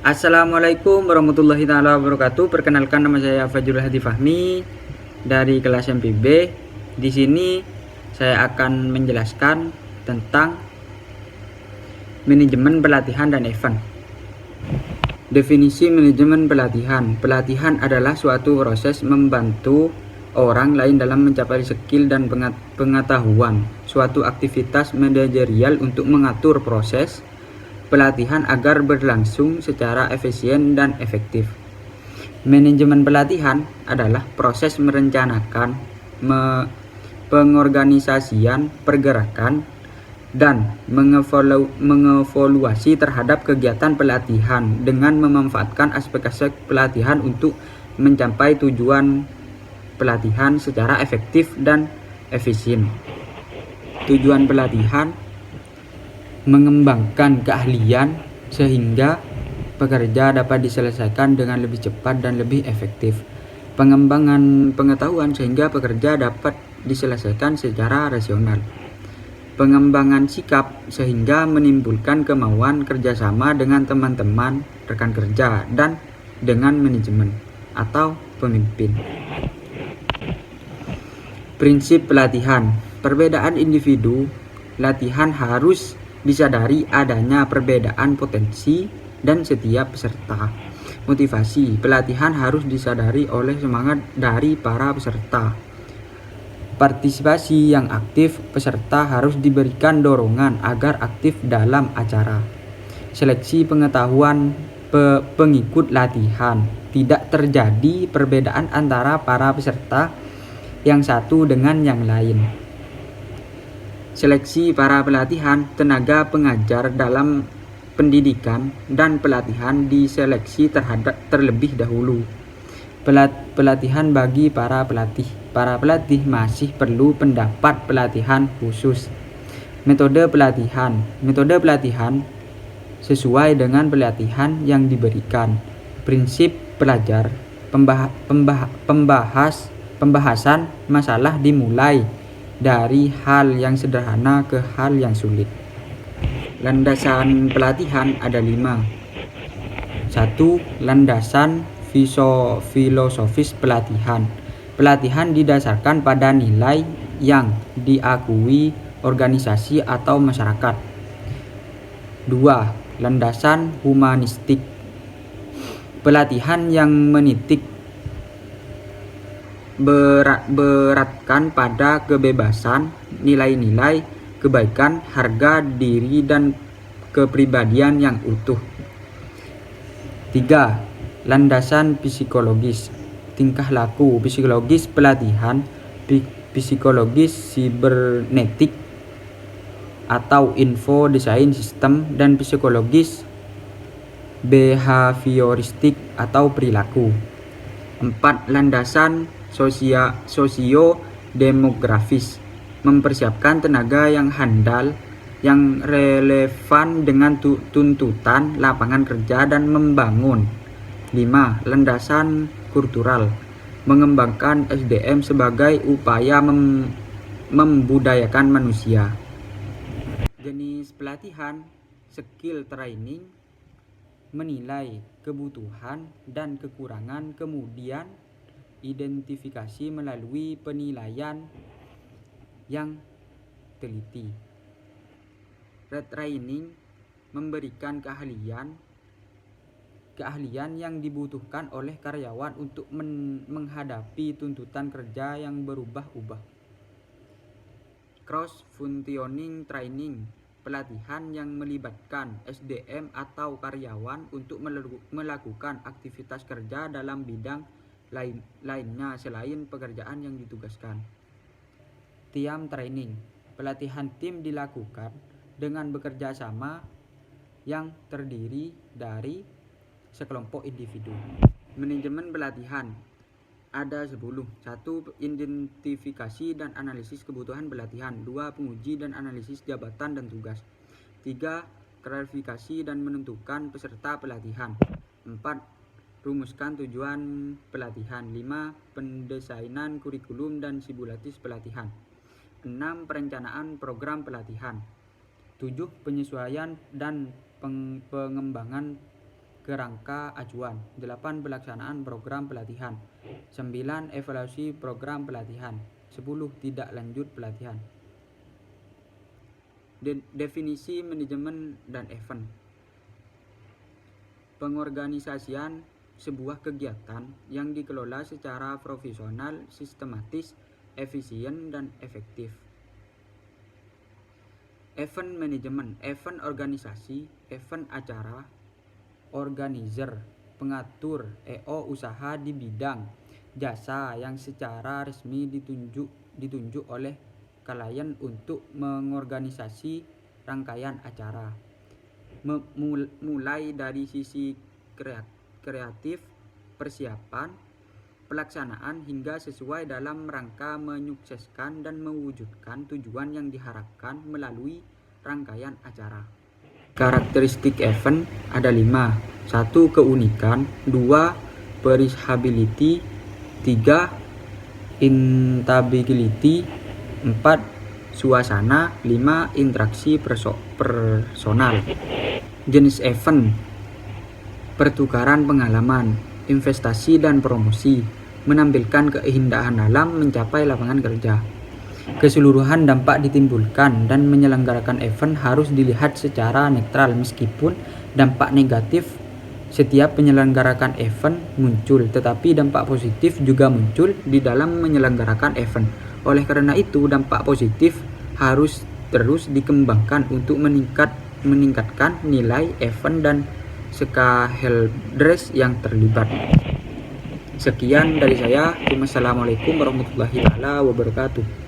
Assalamualaikum warahmatullahi taala wabarakatuh. Perkenalkan, nama saya Fajrul Hadi Fahmi dari kelas MPB. Di sini saya akan menjelaskan tentang manajemen pelatihan dan event. Definisi manajemen pelatihan. Pelatihan adalah suatu proses membantu orang lain dalam mencapai skill dan pengetahuan. Suatu aktivitas manajerial untuk mengatur proses pelatihan agar berlangsung secara efisien dan efektif. Manajemen pelatihan adalah proses merencanakan, pengorganisasian pergerakan, dan mengevaluasi terhadap kegiatan pelatihan dengan memanfaatkan aspek-aspek pelatihan untuk mencapai tujuan pelatihan secara efektif dan efisien. Tujuan pelatihan mengembangkan keahlian sehingga pekerja dapat diselesaikan dengan lebih cepat dan lebih efektif. Pengembangan pengetahuan sehingga pekerja dapat diselesaikan secara rasional. Pengembangan sikap sehingga menimbulkan kemauan kerjasama dengan teman-teman, rekan kerja, dan dengan manajemen atau pemimpin. Prinsip pelatihan. Perbedaan individu latihan harus disadari adanya perbedaan potensi dan setiap peserta. Motivasi pelatihan harus disadari oleh semangat dari para peserta. Partisipasi yang aktif, peserta harus diberikan dorongan agar aktif dalam acara. Seleksi pengetahuan pengikut latihan. Tidak terjadi perbedaan antara para peserta yang satu dengan yang lain. Seleksi para pelatihan, tenaga pengajar dalam pendidikan dan pelatihan diseleksi terlebih dahulu. Pelatihan bagi para pelatih. Para pelatih masih perlu pendapat pelatihan khusus. Metode pelatihan. Metode pelatihan sesuai dengan pelatihan yang diberikan. Prinsip belajar. Pembahasan masalah dimulai dari hal yang sederhana ke hal yang sulit. Landasan pelatihan ada 5. 1. Landasan filosofis pelatihan. Pelatihan didasarkan pada nilai yang diakui organisasi atau masyarakat. 2. Landasan humanistik. Pelatihan yang menitik beratkan pada kebebasan, nilai-nilai kebaikan, harga diri, dan kepribadian yang utuh. 3. Landasan psikologis. Tingkah laku psikologis pelatihan, psikologis sibernetik atau info desain sistem, dan psikologis behavioristik atau perilaku. 4. Landasan sosio-demografis. Mempersiapkan tenaga yang handal, yang relevan dengan tuntutan lapangan kerja dan membangun. 5. Landasan kultural. Mengembangkan SDM sebagai upaya membudayakan manusia. Jenis pelatihan, skill training, menilai kebutuhan dan kekurangan, kemudian identifikasi melalui penilaian yang teliti. Retraining memberikan keahlian yang dibutuhkan oleh karyawan untuk menghadapi tuntutan kerja yang berubah-ubah. Cross functioning training, pelatihan yang melibatkan SDM atau karyawan untuk melakukan aktivitas kerja dalam bidang lainnya selain pekerjaan yang ditugaskan. Team training, pelatihan tim dilakukan dengan bekerja sama yang terdiri dari sekelompok individu. Manajemen pelatihan ada 10. 1. Identifikasi dan analisis kebutuhan pelatihan. 2. Penguji dan analisis jabatan dan tugas. 3. Klarifikasi dan menentukan peserta pelatihan. 4. Rumuskan tujuan pelatihan. 5. Pendesainan kurikulum dan simulasi pelatihan. 6. Perencanaan program pelatihan. 7. Penyesuaian dan pengembangan kerangka acuan. 8. Pelaksanaan program pelatihan. 9. Evaluasi program pelatihan. 10. Tidak lanjut pelatihan. Definisi manajemen dan event. Pengorganisasian sebuah kegiatan yang dikelola secara profesional, sistematis, efisien, dan efektif. Event manajemen, event organisasi, event acara, organizer, pengatur, usaha di bidang jasa yang secara resmi ditunjuk oleh klien untuk mengorganisasi rangkaian acara. Mulai dari sisi kreatif, persiapan, pelaksanaan hingga sesuai dalam rangka menyukseskan dan mewujudkan tujuan yang diharapkan melalui rangkaian acara. Karakteristik event ada 5. 1. Keunikan. 2. Perishability. 3. Intability. 4. Suasana. 5. Interaksi personal. Jenis event: pertukaran pengalaman, investasi dan promosi, menampilkan keindahan alam, mencapai lapangan kerja. Keseluruhan dampak ditimbulkan dan menyelenggarakan event harus dilihat secara netral, meskipun dampak negatif setiap menyelenggarakan event muncul, tetapi dampak positif juga muncul di dalam menyelenggarakan event. Oleh karena itu, dampak positif harus terus dikembangkan untuk meningkatkan nilai event dan stakeholders yang terlibat. Sekian dari saya. Wassalamualaikum warahmatullahi wabarakatuh.